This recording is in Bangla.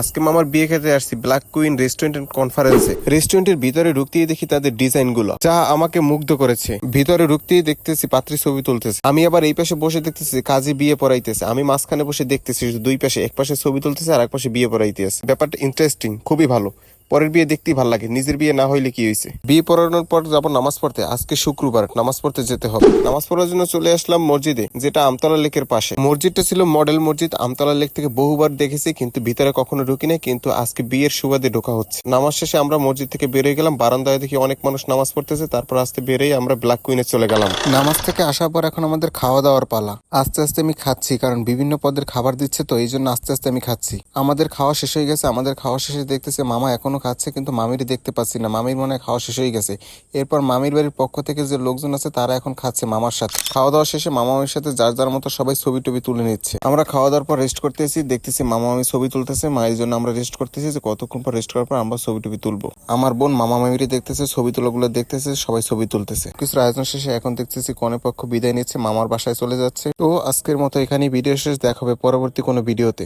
আজকে মামার বিয়ে খেতে আসছি ব্ল্যাক কুইন রেস্টুরেন্ট এন্ড কনফারেন্সে। রেস্টুরেন্টের ভিতরে ঢুকতেই দেখি তাদের ডিজাইন গুলো, যা আমাকে মুগ্ধ করেছে। ভিতরে ঢুকতেই দেখতেছি পাত্রী ছবি তুলতেছে, আমি আবার এই পাশে বসে দেখতেছি কাজী বিয়ে পড়াইতেছে। আমি মাঝখানে বসে দেখতেছি দুই পাশে, এক পাশে ছবি তুলতেছে আর এক পাশে বিয়ে পড়াইতেছে। ব্যাপারটা ইন্টারেস্টিং, খুবই ভালো। পরের বিয়ে দেখতেই ভালো লাগে, নিজের বিয়ে না হইলে কি হয়েছে। বিয়ে পড়ানোর পর যাবো নামাজ পড়তে। আজকে শুক্রবার, নামাজ পড়তে যেতে হবে। নামাজ পড়ার জন্য চলে আসলাম মসজিদে, যেটা আমতলা লেকের পাশে। মসজিদটা ছিল মডেল মসজিদ, আমতলা লেক থেকে বহুবার দেখেছি কিন্তু ভিতরে কখনো ঢুকি নাই। কিন্তু আজকে বিয়ের সুবাদে ঢোকা হচ্ছে। নামাজ শেষে আমরা মসজিদ থেকে বেরিয়ে গেলাম, বারান্দায় দেখি অনেক মানুষ নামাজ পড়তেছে। তারপর আস্তে বেরিয়ে আমরা ব্ল্যাক কুইনে চলে গেলাম। নামাজ থেকে আসার পর এখন আমাদের খাওয়া দাওয়ার পালা। আস্তে আস্তে আমি খাচ্ছি, কারণ বিভিন্ন পদের খাবার দিচ্ছে, তো এই জন্য আস্তে আস্তে আমি খাচ্ছি। আমাদের খাওয়া শেষ হয়ে গেছে। আমাদের খাওয়া শেষে দেখতেছে মামা এখনো খাচ্ছে, কিন্তু মামিরই দেখতে পাচ্ছি না। মামির মনে হয় খাওয়া শেষ হয়ে গেছে। এরপর মামির বাড়ির পক্ষ থেকে যে লোকজন আছে তারা এখন খাচ্ছে মামার সাথে। খাওয়া দাওয়া শেষে মামা মামির সাথে যার যার মতো সবাই ছবি টবি তুলে নিচ্ছে। আমরা খাওয়া দাওয়ার পর রেস্ট করতেছি, দেখতেছি মামা মামি ছবি তুলতেছে। মায়ের জন্য আমরা রেস্ট করতেছি যে কতক্ষণ পর রেস্ট করার পর আমরা ছবি টবি তুলবো। আমার বোন মামা মামিরই দেখতেছে, ছবি তোলাগুলো দেখতেছে, সবাই ছবি তুলতেছে। কিছুর আয়োজন শেষে এখন দেখতেছি কনে পক্ষ বিদায় নিচ্ছে, মামার বাসায় চলে যাচ্ছে। তো আজকের মতো এখানেই ভিডিও শেষ, দেখা হবে পরবর্তী কোনো ভিডিওতে।